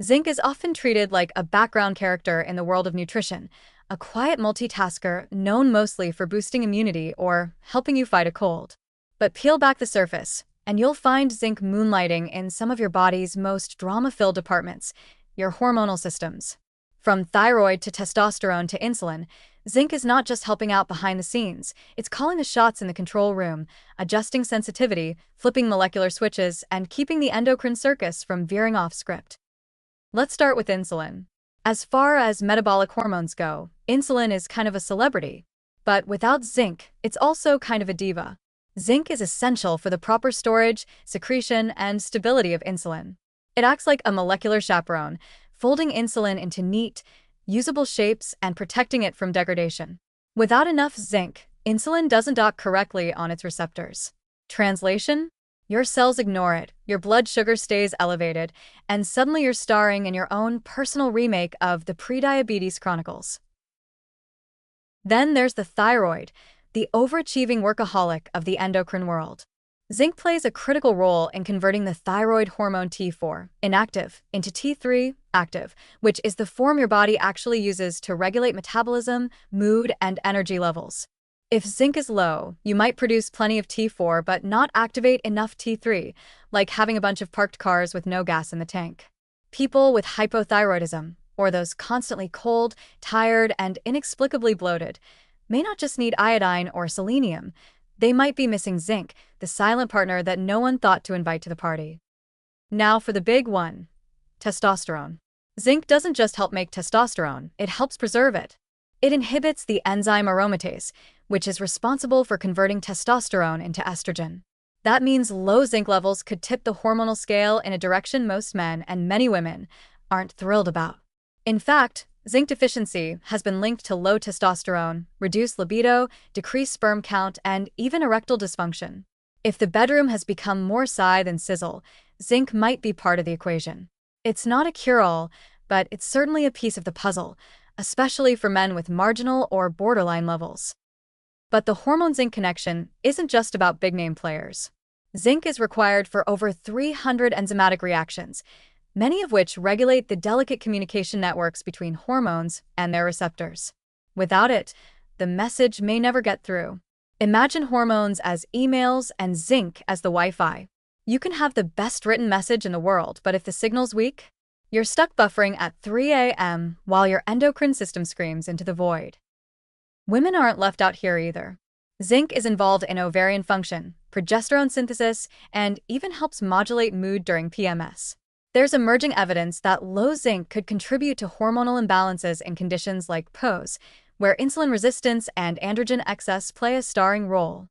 Zinc is often treated like a background character in the world of nutrition, a quiet multitasker known mostly for boosting immunity or helping you fight a cold. But peel back the surface, and you'll find zinc moonlighting in some of your body's most drama-filled departments, your hormonal systems. From thyroid to testosterone to insulin, zinc is not just helping out behind the scenes, it's calling the shots in the control room, adjusting sensitivity, flipping molecular switches, and keeping the endocrine circus from veering off script. Let's start with insulin. As far as metabolic hormones go, insulin is kind of a celebrity. But without zinc, it's also kind of a diva. Zinc is essential for the proper storage, secretion, and stability of insulin. It acts like a molecular chaperone, folding insulin into neat, usable shapes and protecting it from degradation. Without enough zinc, insulin doesn't dock correctly on its receptors. Translation? Your cells ignore it, your blood sugar stays elevated, and suddenly you're starring in your own personal remake of the Prediabetes Chronicles. Then there's the thyroid, the overachieving workaholic of the endocrine world. Zinc plays a critical role in converting the thyroid hormone T4, inactive, into T3, active, which is the form your body actually uses to regulate metabolism, mood, and energy levels. If zinc is low, you might produce plenty of T4 but not activate enough T3, like having a bunch of parked cars with no gas in the tank. People with hypothyroidism, or those constantly cold, tired, and inexplicably bloated, may not just need iodine or selenium, they might be missing zinc, the silent partner that no one thought to invite to the party. Now for the big one, testosterone. Zinc doesn't just help make testosterone, it helps preserve it. It inhibits the enzyme aromatase, which is responsible for converting testosterone into estrogen. That means low zinc levels could tip the hormonal scale in a direction most men and many women aren't thrilled about. In fact, zinc deficiency has been linked to low testosterone, reduced libido, decreased sperm count, and even erectile dysfunction. If the bedroom has become more sigh than sizzle, zinc might be part of the equation. It's not a cure-all, but it's certainly a piece of the puzzle, especially for men with marginal or borderline levels. But the hormone-zinc connection isn't just about big-name players. Zinc is required for over 300 enzymatic reactions, many of which regulate the delicate communication networks between hormones and their receptors. Without it, the message may never get through. Imagine hormones as emails and zinc as the Wi-Fi. You can have the best written message in the world, but if the signal's weak, you're stuck buffering at 3 a.m. while your endocrine system screams into the void. Women aren't left out here either. Zinc is involved in ovarian function, progesterone synthesis, and even helps modulate mood during PMS. There's emerging evidence that low zinc could contribute to hormonal imbalances in conditions like POS, where insulin resistance and androgen excess play a starring role.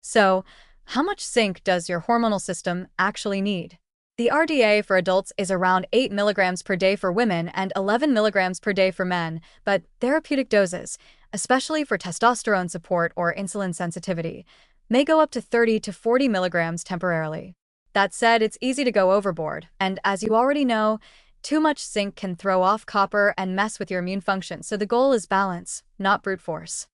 So, how much zinc does your hormonal system actually need? The RDA for adults is around 8 milligrams per day for women and 11 milligrams per day for men, but therapeutic doses, especially for testosterone support or insulin sensitivity, may go up to 30 to 40 milligrams temporarily. That said, it's easy to go overboard, and as you already know, too much zinc can throw off copper and mess with your immune function, so the goal is balance, not brute force.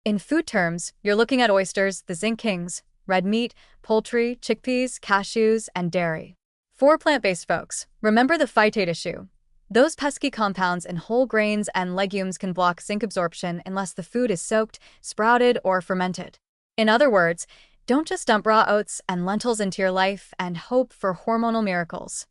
In food terms, you're looking at oysters, the zinc kings, red meat, poultry, chickpeas, cashews, and dairy. For plant-based folks, remember the phytate issue. Those pesky compounds in whole grains and legumes can block zinc absorption unless the food is soaked, sprouted, or fermented. In other words, don't just dump raw oats and lentils into your life and hope for hormonal miracles.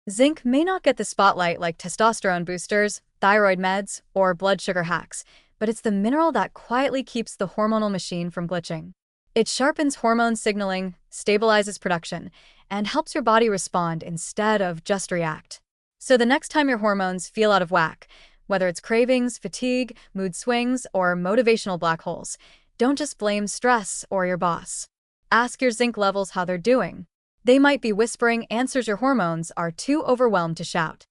Zinc may not get the spotlight like testosterone boosters, thyroid meds, or blood sugar hacks, but it's the mineral that quietly keeps the hormonal machine from glitching. It sharpens hormone signaling, stabilizes production, and helps your body respond instead of just react. So the next time your hormones feel out of whack, whether it's cravings, fatigue, mood swings, or motivational black holes, don't just blame stress or your boss. Ask your zinc levels how they're doing. They might be whispering answers your hormones are too overwhelmed to shout.